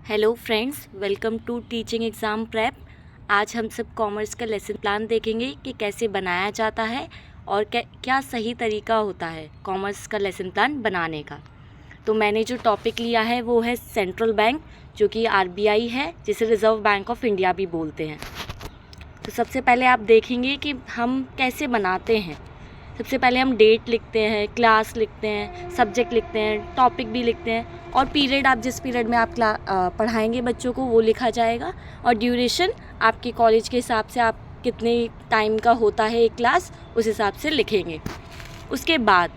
Hello friends, welcome to teaching exam prep. आज हम सब कॉमर्स का लेसन प्लान देखेंगे कि कैसे बनाया जाता है और क्या सही तरीका होता है कॉमर्स का लेसन प्लान बनाने का। तो मैंने जो टॉपिक लिया है वो है सेंट्रल बैंक, जो कि आरबीआई है, जिसे रिज़र्व बैंक ऑफ इंडिया भी बोलते हैं। तो सबसे पहले आप देखेंगे कि हम कैसे बनाते हैं। सबसे पहले हम डेट लिखते हैं, क्लास लिखते हैं, सब्जेक्ट लिखते हैं, टॉपिक भी लिखते हैं और पीरियड, आप जिस पीरियड में आप पढ़ाएंगे बच्चों को वो लिखा जाएगा। और ड्यूरेशन आपके कॉलेज के हिसाब से आप कितने टाइम का होता है एक क्लास, उस हिसाब से लिखेंगे। उसके बाद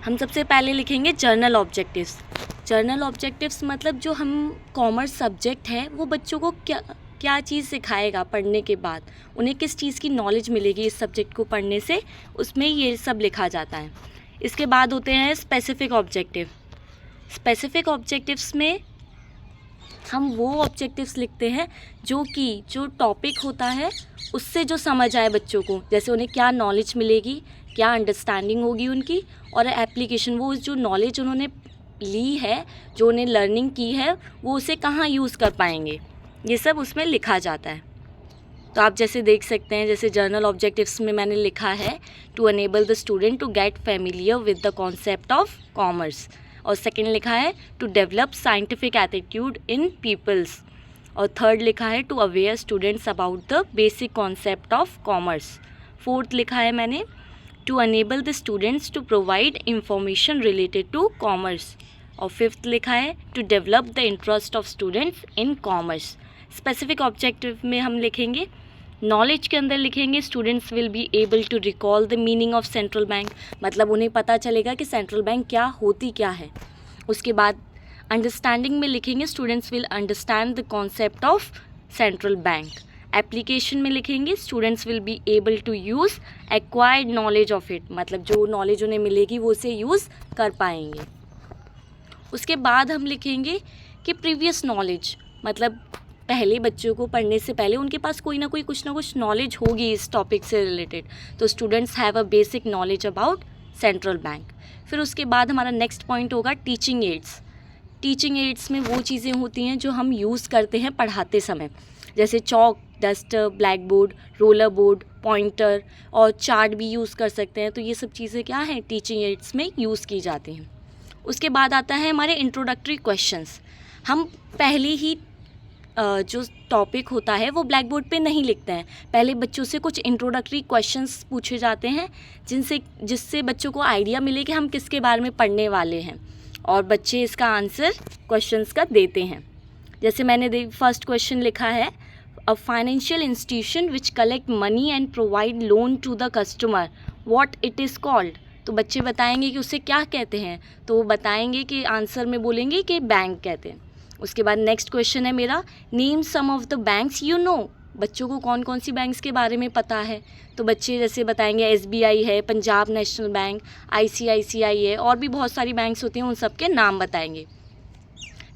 हम सबसे पहले लिखेंगे जर्नल ऑब्जेक्टिव्स। जर्नल ऑब्जेक्टिव्स मतलब जो हम कॉमर्स सब्जेक्ट है वो बच्चों को क्या चीज़ सिखाएगा पढ़ने के बाद, उन्हें किस चीज़ की नॉलेज मिलेगी इस सब्जेक्ट को पढ़ने से, उसमें ये सब लिखा जाता है। इसके बाद होते हैं स्पेसिफिक ऑब्जेक्टिव। स्पेसिफिक ऑब्जेक्टिव्स में हम वो ऑब्जेक्टिव्स लिखते हैं जो टॉपिक होता है उससे जो समझ आए बच्चों को, जैसे उन्हें क्या नॉलेज मिलेगी, क्या अंडरस्टैंडिंग होगी उनकी, और एप्लीकेशन, वो जो नॉलेज उन्होंने ली है, जो उन्हें लर्निंग की है, वो उसे कहाँ यूज़ कर पाएंगे, ये सब उसमें लिखा जाता है। तो आप जैसे देख सकते हैं, जैसे जर्नल ऑब्जेक्टिव्स में मैंने लिखा है to enable the student to get familiar with the concept of commerce, और सेकंड लिखा है to develop scientific attitude in peoples, और थर्ड लिखा है to aware students about the basic concept of commerce. Fourth लिखा है मैंने to enable the students to provide information related to commerce, और फिफ्थ लिखा है to develop the interest of students in commerce. Specific objective में हम लिखेंगे, knowledge के अंदर लिखेंगे students will be able to recall the meaning of central bank, मतलब उन्हें पता चलेगा कि सेंट्रल बैंक क्या होती क्या है। उसके बाद अंडरस्टैंडिंग में लिखेंगे students will understand the concept of central bank. Application में लिखेंगे students will be able to use acquired knowledge of it, मतलब जो नॉलेज उन्हें मिलेगी वो उसे यूज़ कर पाएंगे। उसके बाद हम लिखेंगे कि प्रीवियस नॉलेज, मतलब पहले बच्चों को पढ़ने से पहले उनके पास कोई ना कोई कुछ ना कुछ नॉलेज होगी इस टॉपिक से रिलेटेड, तो students have a basic knowledge about central bank. फिर उसके बाद हमारा नेक्स्ट पॉइंट होगा टीचिंग एड्स। टीचिंग एड्स में वो चीज़ें होती हैं जो हम यूज़ करते हैं पढ़ाते समय, जैसे chalk, duster, black board, roller board, pointer और चार्ट भी यूज़ कर सकते हैं। तो ये सब चीज़ें क्या हैं, टीचिंग एड्स में यूज़ की जाती हैं। उसके बाद आता है हमारे इंट्रोडक्टरी क्वेश्चंस। हम पहले ही जो टॉपिक होता है वो ब्लैक बोर्ड पे नहीं लिखते हैं, पहले बच्चों से कुछ इंट्रोडक्टरी क्वेश्चंस पूछे जाते हैं जिससे बच्चों को आइडिया मिले कि हम किसके बारे में पढ़ने वाले हैं, और बच्चे इसका आंसर क्वेश्चंस का देते हैं। जैसे मैंने फर्स्ट क्वेश्चन लिखा है, a financial institution which collect money and provide loan to the customer, what it is called. तो बच्चे बताएंगे कि उसे क्या कहते हैं, तो वो बताएंगे कि आंसर में बोलेंगे कि बैंक कहते हैं। उसके बाद नेक्स्ट क्वेश्चन है मेरा, name some of the banks you know. बच्चों को कौन कौन सी बैंक्स के बारे में पता है, तो बच्चे जैसे बताएंगे एसबीआई है, पंजाब नेशनल बैंक, आईसीआईसीआई है, और भी बहुत सारी बैंक्स होती हैं, उन सब के नाम बताएंगे।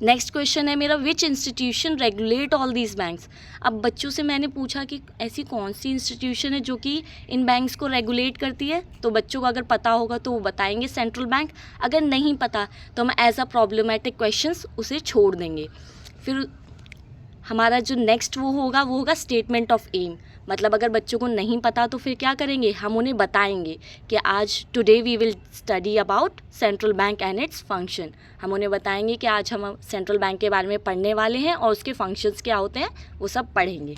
नेक्स्ट क्वेश्चन है मेरा, विच institution regulate all these banks. अब बच्चों से मैंने पूछा कि ऐसी कौन सी इंस्टीट्यूशन है जो कि इन बैंक्स को रेगुलेट करती है, तो बच्चों को अगर पता होगा तो वो बताएंगे सेंट्रल बैंक, अगर नहीं पता तो हम एज अ प्रॉब्लमेटिक क्वेश्चंस उसे छोड़ देंगे। फिर हमारा जो नेक्स्ट वो होगा स्टेटमेंट ऑफ एम, मतलब अगर बच्चों को नहीं पता तो फिर क्या करेंगे, हम उन्हें बताएंगे कि आज today we will study about central bank and its function. हम उन्हें बताएंगे कि आज हम सेंट्रल बैंक के बारे में पढ़ने वाले हैं और उसके फंक्शंस क्या होते हैं वो सब पढ़ेंगे।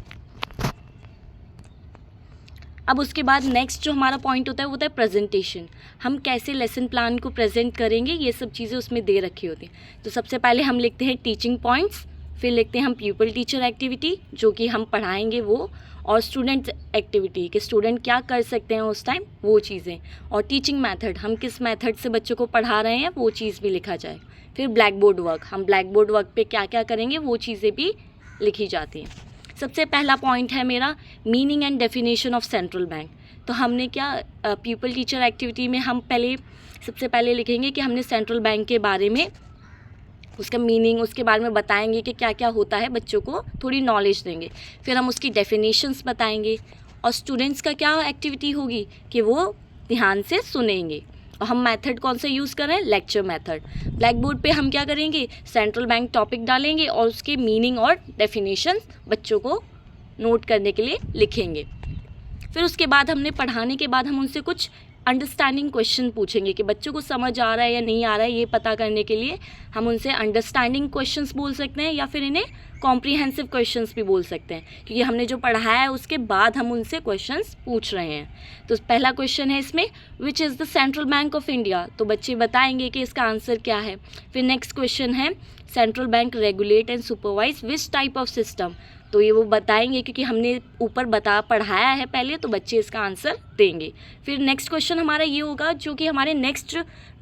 अब उसके बाद नेक्स्ट जो हमारा पॉइंट होता है वो होता है प्रेजेंटेशन। हम कैसे लेसन प्लान को प्रेजेंट करेंगे, ये सब चीज़ें उसमें दे रखी होती हैं। तो सबसे पहले हम लिखते हैं टीचिंग पॉइंट्स, फिर लिखते हैं हम प्यूपल टीचर एक्टिविटी जो कि हम पढ़ाएंगे वो, और स्टूडेंट एक्टिविटी कि स्टूडेंट क्या कर सकते हैं उस टाइम, वो चीज़ें, और टीचिंग मेथड, हम किस मेथड से बच्चों को पढ़ा रहे हैं वो चीज़ भी लिखा जाए। फिर ब्लैक बोर्ड वर्क, हम ब्लैक बोर्ड वर्क पे क्या क्या करेंगे वो चीज़ें भी लिखी जाती हैं। सबसे पहला पॉइंट है मेरा meaning and definition of central bank. तो हमने क्या पीपल टीचर एक्टिविटी में हम सबसे पहले लिखेंगे कि हमने सेंट्रल बैंक के बारे में, उसका मीनिंग, उसके बारे में बताएंगे कि क्या क्या होता है, बच्चों को थोड़ी नॉलेज देंगे। फिर हम उसकी डेफिनेशंस बताएंगे, और स्टूडेंट्स का क्या एक्टिविटी होगी कि वो ध्यान से सुनेंगे। और हम मेथड कौन सा यूज़ करें, लेक्चर मेथड। ब्लैक बोर्ड पे हम क्या करेंगे, सेंट्रल बैंक टॉपिक डालेंगे और उसके मीनिंग और डेफिनेशन बच्चों को नोट करने के लिए लिखेंगे। फिर उसके बाद हमने पढ़ाने के बाद हम उनसे कुछ अंडरस्टैंडिंग क्वेश्चन पूछेंगे कि बच्चों को समझ आ रहा है या नहीं आ रहा है, ये पता करने के लिए हम उनसे अंडरस्टैंडिंग क्वेश्चंस बोल सकते हैं या फिर इन्हें कॉम्प्रिहेंसिव क्वेश्चंस भी बोल सकते हैं, क्योंकि हमने जो पढ़ाया है उसके बाद हम उनसे क्वेश्चंस पूछ रहे हैं। तो पहला क्वेश्चन है इसमें, which is the central bank of India, तो बच्चे बताएंगे कि इसका आंसर क्या है। फिर नेक्स्ट क्वेश्चन है, central bank regulate and supervise which type of system, तो ये वो बताएंगे क्योंकि हमने ऊपर पढ़ाया है पहले, तो बच्चे इसका आंसर देंगे। फिर नेक्स्ट क्वेश्चन हमारा ये होगा जो कि हमारे नेक्स्ट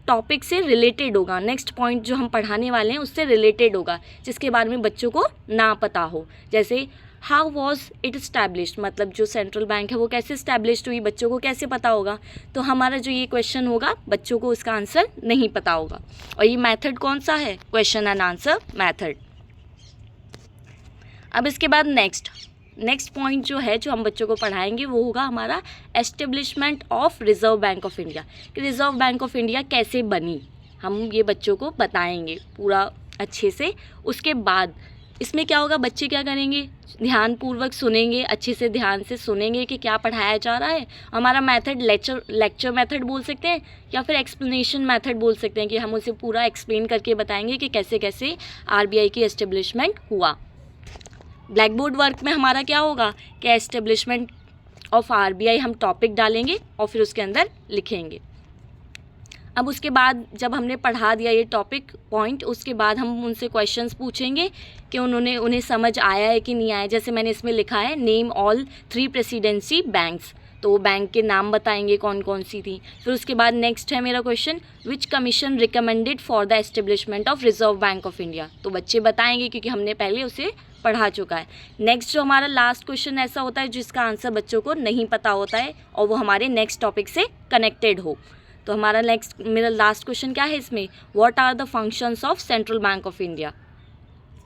टॉपिक से रिलेटेड होगा, नेक्स्ट पॉइंट जो हम पढ़ाने वाले हैं उससे रिलेटेड होगा, जिसके बारे में बच्चों को ना पता हो। जैसे हाउ वॉज इट इस्टेब्लिश्ड, मतलब जो सेंट्रल बैंक है वो कैसे इस्टेब्लिश्ड हुई, बच्चों को कैसे पता होगा। तो हमारा जो ये क्वेश्चन होगा बच्चों को उसका आंसर नहीं पता होगा। और ये मेथड कौन सा है, क्वेश्चन एंड आंसर मेथड। अब इसके बाद नेक्स्ट पॉइंट जो है जो हम बच्चों को पढ़ाएंगे वो होगा हमारा establishment of reserve bank of India, कि रिज़र्व बैंक ऑफ इंडिया कैसे बनी, हम ये बच्चों को बताएंगे पूरा अच्छे से। उसके बाद इसमें क्या होगा, बच्चे क्या करेंगे, ध्यानपूर्वक सुनेंगे, अच्छे से ध्यान से सुनेंगे कि क्या पढ़ाया जा रहा है। हमारा मेथड लेक्चर मेथड बोल सकते हैं या फिर एक्सप्लेनेशन मेथड बोल सकते हैं, कि हम उसे पूरा एक्सप्लेन करके बताएंगे कि कैसे कैसे आरबीआई की एस्टेब्लिशमेंट हुआ। ब्लैक बोर्ड वर्क में हमारा क्या होगा कि एस्टेब्लिशमेंट ऑफ आरबीआई हम टॉपिक डालेंगे और फिर उसके अंदर लिखेंगे। अब उसके बाद जब हमने पढ़ा दिया ये टॉपिक पॉइंट, उसके बाद हम उनसे क्वेश्चंस पूछेंगे कि उन्हें समझ आया है कि नहीं आया। जैसे मैंने इसमें लिखा है नेम ऑल 3 प्रेसिडेंसी बैंक्स, तो वो बैंक के नाम बताएंगे कौन कौन सी थी। फिर उसके बाद नेक्स्ट है मेरा question, which commission recommended for the establishment of reserve Bank of India, तो बच्चे बताएंगे क्योंकि हमने पहले उसे पढ़ा चुका है। नेक्स्ट जो हमारा लास्ट क्वेश्चन ऐसा होता है जिसका आंसर बच्चों को नहीं पता होता है और वो हमारे नेक्स्ट टॉपिक से कनेक्टेड हो। तो हमारा मेरा लास्ट क्वेश्चन क्या है इसमें, what are the functions of central bank of India,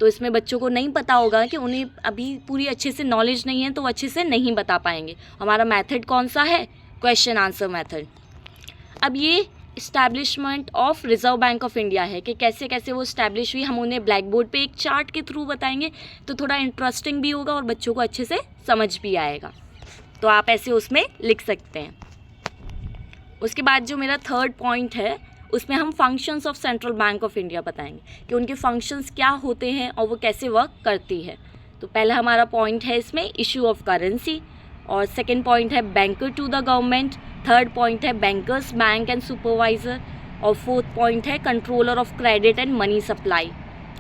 तो इसमें बच्चों को नहीं पता होगा कि उन्हें अभी पूरी अच्छे से नॉलेज नहीं है तो वो अच्छे से नहीं बता पाएंगे। हमारा मेथड कौन सा है, क्वेश्चन आंसर मेथड। अब ये establishment of reserve Bank of India है कि कैसे कैसे वो इस्टेब्लिश हुई, हम उन्हें ब्लैक बोर्ड पे एक चार्ट के थ्रू बताएंगे तो थोड़ा इंटरेस्टिंग भी होगा और बच्चों को अच्छे से समझ भी आएगा। तो आप ऐसे उसमें लिख सकते हैं। उसके बाद जो मेरा थर्ड पॉइंट है उसमें हम functions of central bank of India बताएंगे कि उनके फंक्शंस क्या होते हैं और वो कैसे वर्क करती है। तो पहला हमारा पॉइंट है इसमें इशू ऑफ करेंसी, और सेकंड पॉइंट है banker to the government, third point है बैंकर्स बैंक एंड सुपरवाइज़र, और फोर्थ पॉइंट है controller of credit and money supply,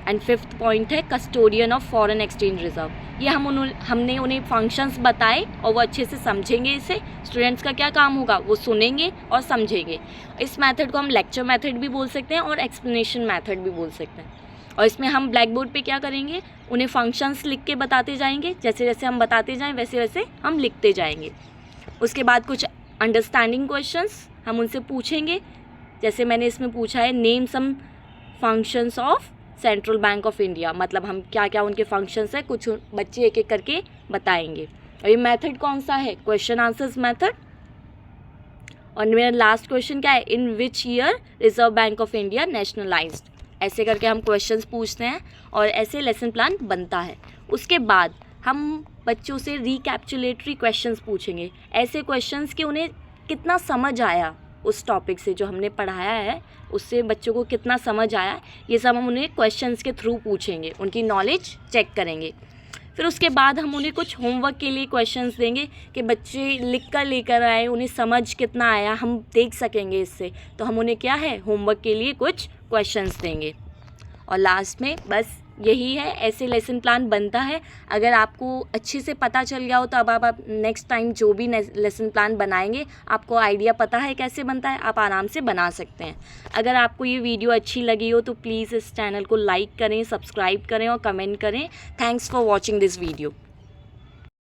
and fifth point है custodian of foreign exchange reserve. ये हमने उन्हें functions बताए और वो अच्छे से समझेंगे। इससे स्टूडेंट्स का क्या काम होगा, वो सुनेंगे और समझेंगे। इस मेथड को हम लेक्चर मेथड भी बोल सकते हैं और एक्सप्लेनेशन मेथड भी बोल सकते हैं। और इसमें हम ब्लैक बोर्ड पे क्या करेंगे, उन्हें फंक्शंस लिख के बताते जाएंगे, जैसे जैसे हम बताते जाएं वैसे वैसे हम लिखते जाएंगे। उसके बाद कुछ अंडरस्टैंडिंग क्वेश्चंस हम उनसे पूछेंगे, जैसे मैंने इसमें पूछा है name some functions of central bank of India, मतलब हम क्या क्या उनके फंक्शंस है कुछ बच्चे एक एक करके बताएंगे। और ये मेथड कौन सा है, क्वेश्चन आंसर्स मेथड। और मेरा लास्ट क्वेश्चन क्या है, in which year Reserve Bank of India nationalised, ऐसे करके हम क्वेश्चंस पूछते हैं और ऐसे लेसन प्लान बनता है। उसके बाद हम बच्चों से रिकैप्चुलेटरी क्वेश्चंस पूछेंगे, ऐसे क्वेश्चंस कि उन्हें कितना समझ आया उस टॉपिक से, जो हमने पढ़ाया है उससे बच्चों को कितना समझ आया, ये सब हम उन्हें क्वेश्चंस के थ्रू पूछेंगे, उनकी नॉलेज चेक करेंगे। फिर उसके बाद हम उन्हें कुछ होमवर्क के लिए क्वेश्चंस देंगे कि बच्चे लिख कर लेकर आए, उन्हें समझ कितना आया हम देख सकेंगे इससे। तो हम उन्हें क्या है, होमवर्क के लिए कुछ क्वेश्चंस देंगे। और लास्ट में बस यही है, ऐसे लेसन प्लान बनता है। अगर आपको अच्छे से पता चल गया हो तो अब आप नेक्स्ट टाइम जो भी लेसन प्लान बनाएंगे आपको आइडिया पता है कैसे बनता है, आप आराम से बना सकते हैं। अगर आपको ये वीडियो अच्छी लगी हो तो प्लीज़ इस चैनल को लाइक करें, सब्सक्राइब करें और कमेंट करें। Thanks for watching this video.